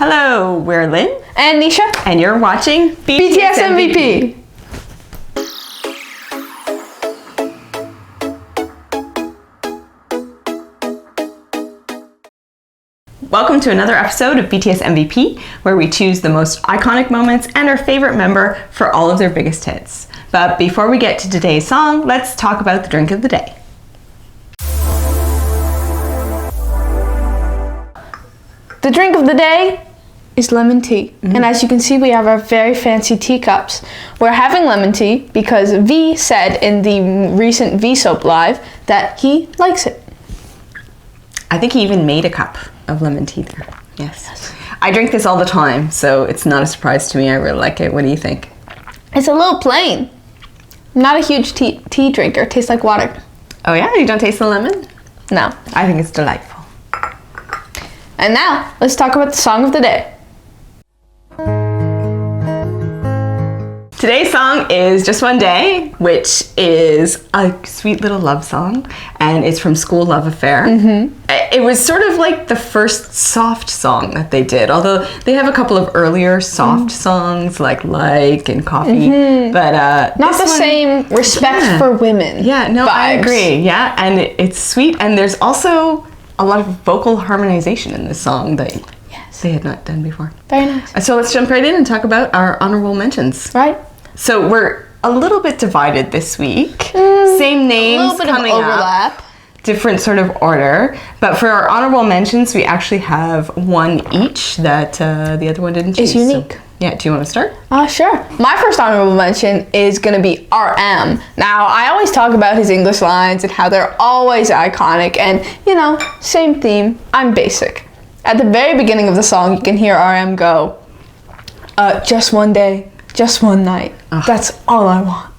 Hello, we're Lynn and Nisha, and you're watching BTS MVP. Welcome to another episode of BTS MVP, where we choose the most iconic moments and our favorite member for all of their biggest hits. But before we get to today's song, let's talk about the drink of the day. The drink of the day is lemon tea. And as you can see, we have our very fancy teacups. We're having lemon tea because V said in the recent V Soap Live that he likes it. I think he even made a cup of lemon tea there. Yes. I drink this all the time, so it's not a surprise to me. I really like it. What do you think? It's a little plain. I'm not a huge tea drinker. It tastes like water. Oh yeah? You don't taste the lemon? No. I think it's delightful. And now, let's talk about the song of the day. Today's song is Just One Day, which is a sweet little love song, and it's from School Love Affair. It was sort of like the first soft song that they did, although they have a couple of earlier soft songs like and Coffee, but Not the same respect for women. Yeah, no, vibes. I agree. Yeah, and it's sweet, and there's also a lot of vocal harmonization in this song that they had not done before. Very nice. So let's jump right in and talk about our honorable mentions. Right. So we're a little bit divided this week. Same names, a little bit coming of overlap. up, different sort of order. But for our honorable mentions, we actually have one each that the other one didn't choose. It's unique. So, yeah, do you want to start? Sure. My first honorable mention is going to be RM. Now, I always talk about his English lines and how they're always iconic and, you know, same theme. I'm basic. At the very beginning of the song, you can hear RM go, just one day, just one night. That's all I want.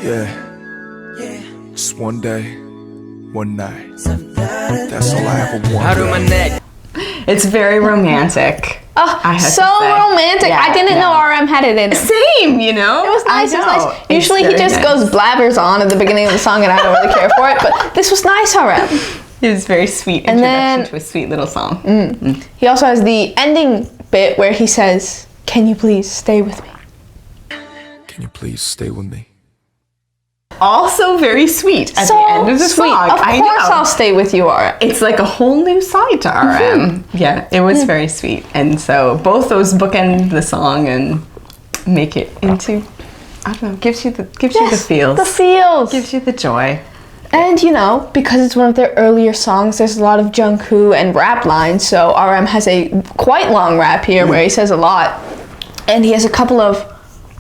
Yeah. Just one day, one night. That's all I ever want. It's very romantic. Oh, so romantic. Yeah, I didn't know RM had it in it. Same, you know? It was nice. It was nice. It's Usually he very just nice. goes blabbers on at the beginning of the song and I don't really care for it, but this was nice, RM. It was very sweet And introduction then- to a sweet little song. He also has the ending bit where he says, "Can you please stay with me?" Can you please stay with me? Also very sweet at So the end of the sweet. song. Of I course know. I'll stay with you, RM. It's like a whole new side to RM. Yeah, it was very sweet. And so both those bookend the song and make it into, I don't know, gives you the feels. The feels. Gives you the joy. And you know, because it's one of their earlier songs, there's a lot of Jungkook and rap lines. So RM has a quite long rap here where he says a lot. And he has a couple of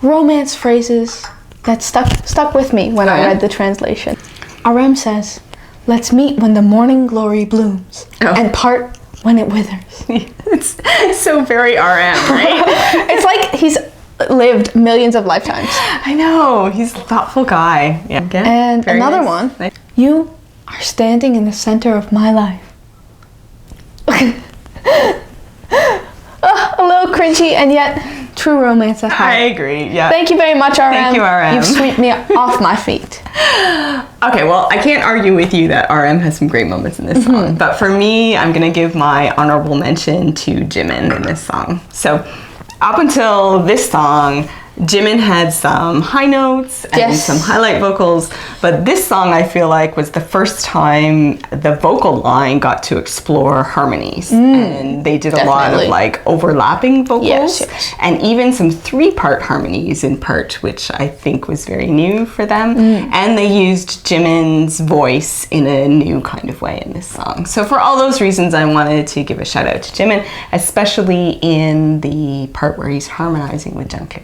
romance phrases that stuck with me when I yeah? read the translation. RM says, "Let's meet when the morning glory blooms and part when it withers." It's so very RM, right? It's like he's lived millions of lifetimes. I know, he's a thoughtful guy. Yeah. Okay. And Very another nice. one, Nice. "You are standing in the center of my life." A little cringy and yet true romance at heart. I agree, yeah. Thank you very much, RM. Thank you, RM. You've swept me off my feet. Okay, well, I can't argue with you that RM has some great moments in this song, but for me, I'm gonna give my honorable mention to Jimin in this song. So, up until this song, Jimin had some high notes and some highlight vocals, but this song I feel like was the first time the vocal line got to explore harmonies, and they did a lot of like overlapping vocals and even some 3-part harmonies in part, which I think was very new for them, and they used Jimin's voice in a new kind of way in this song. So for all those reasons, I wanted to give a shout out to Jimin, especially in the part where he's harmonizing with Jungkook.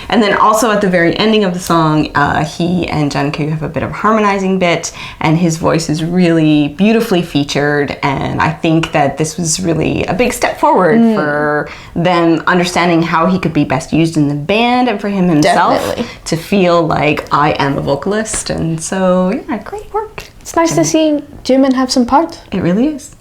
And then also at the very ending of the song, he and Jungkook have a bit of harmonizing bit, and his voice is really beautifully featured. And I think that this was really a big step forward for them understanding how he could be best used in the band, and for him himself to feel like I am a vocalist. And so, yeah, great work. It's nice to see Jimin have some parts. It really is.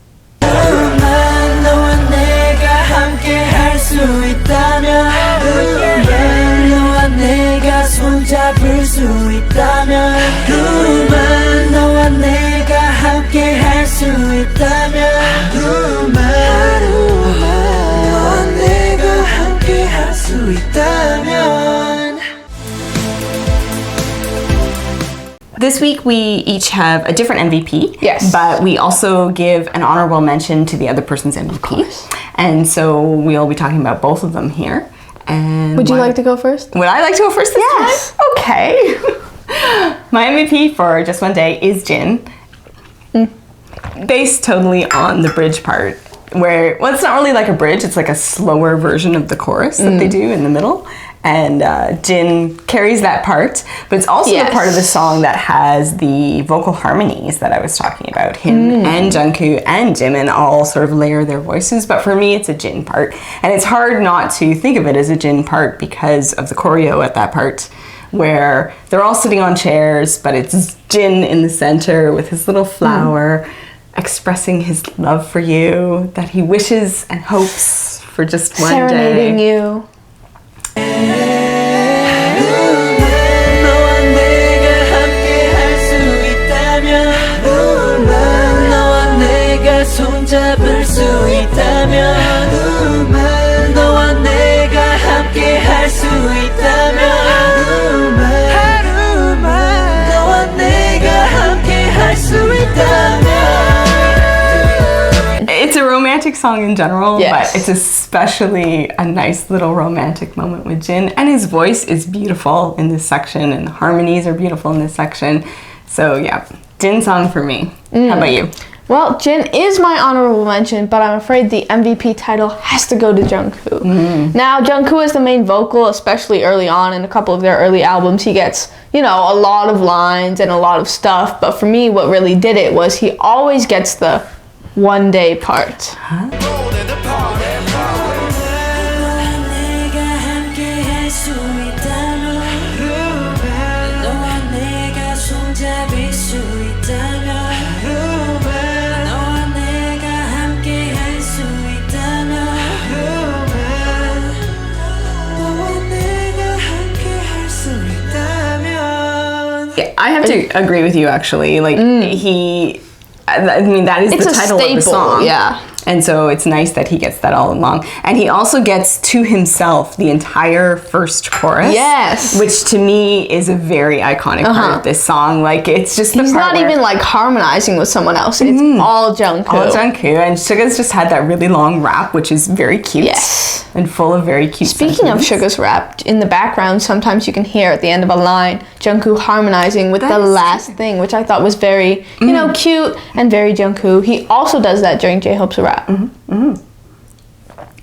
this week we each have a different MVP. Yes. But we also give an honorable mention to the other person's MVP. And so we'll be talking about both of them here. And Would you like to go first? Would I like to go first this time? Okay. My MVP for Just One Day is Jin. Based totally on the bridge part. Where, well, it's not really like a bridge, it's like a slower version of the chorus that they do in the middle. And Jin carries that part, but it's also the part of the song that has the vocal harmonies that I was talking about. Him and Jungkook and Jimin all sort of layer their voices, but for me it's a Jin part. And it's hard not to think of it as a Jin part because of the choreo at that part, where they're all sitting on chairs, but it's Jin in the center with his little flower, expressing his love for you, that he wishes and hopes for just one day. Serenading you. 손잡을 수 있다면 너와 내가 함께 할 수 있다면 하루만 너와 내가 함께 할 수 있다면. It's a romantic song in general, Yes. but it's especially a nice little romantic moment with Jin. And his voice is beautiful in this section, and the harmonies are beautiful in this section. So yeah, Jin song for me. How about you? Well, Jin is my honorable mention, but I'm afraid the MVP title has to go to Jungkook. Now, Jungkook is the main vocal, especially early on in a couple of their early albums. He gets, you know, a lot of lines and a lot of stuff, but for me, what really did it was he always gets the one day part. I have to agree with you, actually. Like, I mean, that is It's the a title of the staple, song. yeah. And so it's nice that he gets that all along. And he also gets to himself the entire first chorus. Yes. Which to me is a very iconic part of this song. Like, it's just the He's part not where even like harmonizing with someone else. It's all Jungkook. all Jungkook. And Suga's just had that really long rap, which is very cute. Yes. And full of very cute Speaking of sentiments. Suga's rap, in the background, sometimes you can hear at the end of a line, Jungkook harmonizing with the That's last thing, which I thought was very, you know, cute and very Jungkook. He also does that during J-Hope's rap. And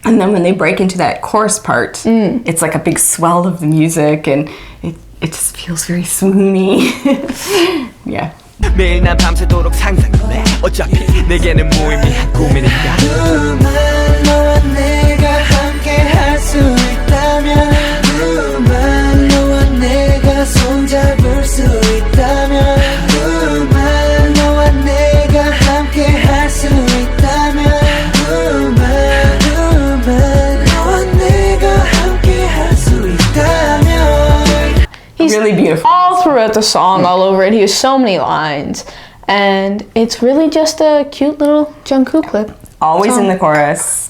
then when they break into that chorus part, it's like a big swell of the music, and it just feels very swoony. Yeah. 매일 난 밤새도록 상상해 어차피 내게는 무의미한 꿈이니까 너와 내가 함께 할 수 있다면 너와 내가 손잡을 수 있다면 너와 내가 함께 할 수 있다면 너와 내가 함께 할 수 있다면. He's Really beautiful. all throughout the song, all over it. He has so many lines. And it's really just a cute little Jungkook clip. Always in the chorus,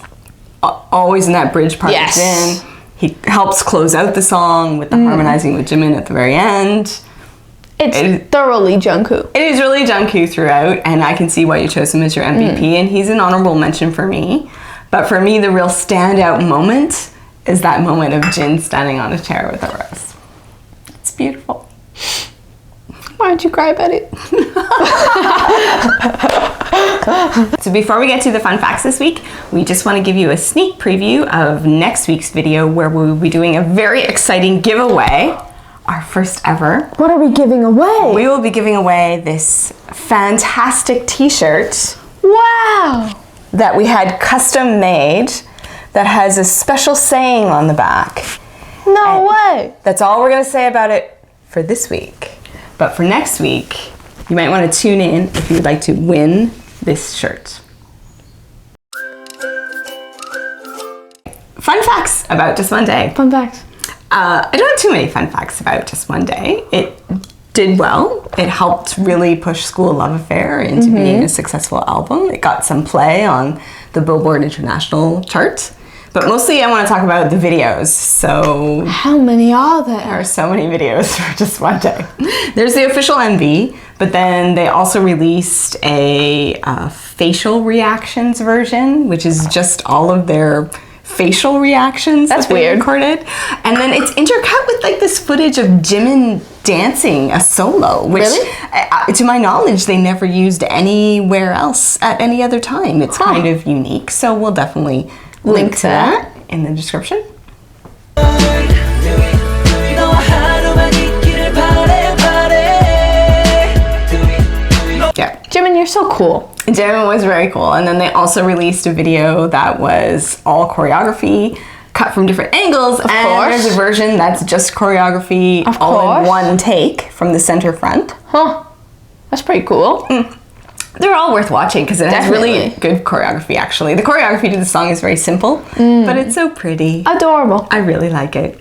always in that bridge part Yes. of Jin. He helps close out the song with the harmonizing with Jimin at the very end. It's thoroughly Jungkook. It is really Jungkook throughout, and I can see why you chose him as your MVP, and he's an honorable mention for me. But for me, the real standout moment is that moment of Jin standing on a chair with a rose. It's beautiful. Why don't you cry about it? So before we get to the fun facts this week, we just want to give you a sneak preview of next week's video, where we'll be doing a very exciting giveaway, our first ever. What are we giving away? We will be giving away this fantastic t-shirt Wow! that we had custom made that has a special saying on the back. No way! That's all we're going to say about it for this week. But for next week, you might want to tune in if you'd like to win this shirt. Fun facts about Just One Day. Fun facts. I don't have too many fun facts about Just One Day. It did well. It helped really push School Love Affair into being a successful album. It got some play on the Billboard International chart. But mostly I want to talk about the videos. So How many are there there? are so many videos for just one day. There's the official MV, but then they also released a facial reactions version, which is just all of their facial reactions. That's that they weird. recorded. And then it's intercut with like this footage of Jimin dancing a solo, which Really? to my knowledge they never used anywhere else at any other time. It's kind of unique, so we'll definitely link to that in the description. Yeah. Jimin, you're so cool. Jimin was very cool. And then they also released a video that was all choreography, cut from different angles. Of and course. there's a version that's just choreography Of all in course. one take from the center front. Huh. That's pretty cool. They're all worth watching because it has really Definitely. good choreography, actually. The choreography to the song is very simple, but it's so pretty. Adorable. I really like it.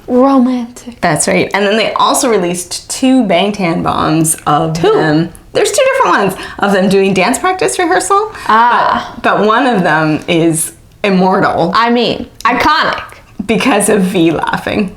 Romantic. That's right. And then they also released 2 Bangtan bombs of them. There's 2 different ones of them doing dance practice rehearsal. Ah. But one of them is immortal I mean, iconic. because of V laughing.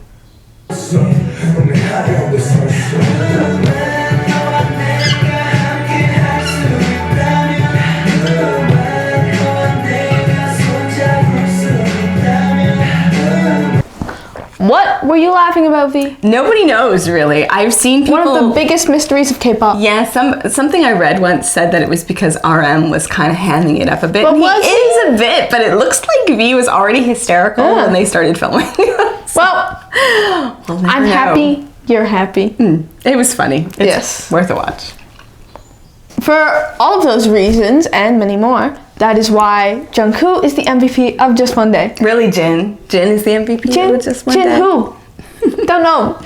What were you laughing about, V? Nobody knows really. I've seen people. One of the biggest mysteries of K-pop. Yeah, something I read once said that it was because RM was kind of hamming it up a bit. But And was he is a bit, but it looks like V was already hysterical Yeah. when they started filming. Well, We'll never I'm know. happy. You're happy. It was funny. It's Yes. worth a watch. For all of those reasons and many more, that is why Jungkook is the MVP of Just One Day. Really, Jin. Jin is the MVP of Just One Jin Day. who? Don't know.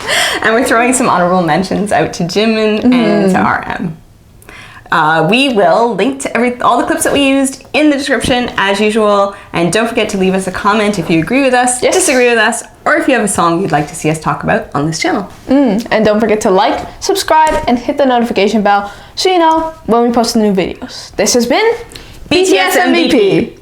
And we're throwing some honorable mentions out to Jimin and to RM. We will link to all the clips that we used in the description as usual. And don't forget to leave us a comment if you agree with us, Yes. disagree with us, or if you have a song you'd like to see us talk about on this channel. And don't forget to like, subscribe, and hit the notification bell so you know when we post new videos. This has been BTS MVP.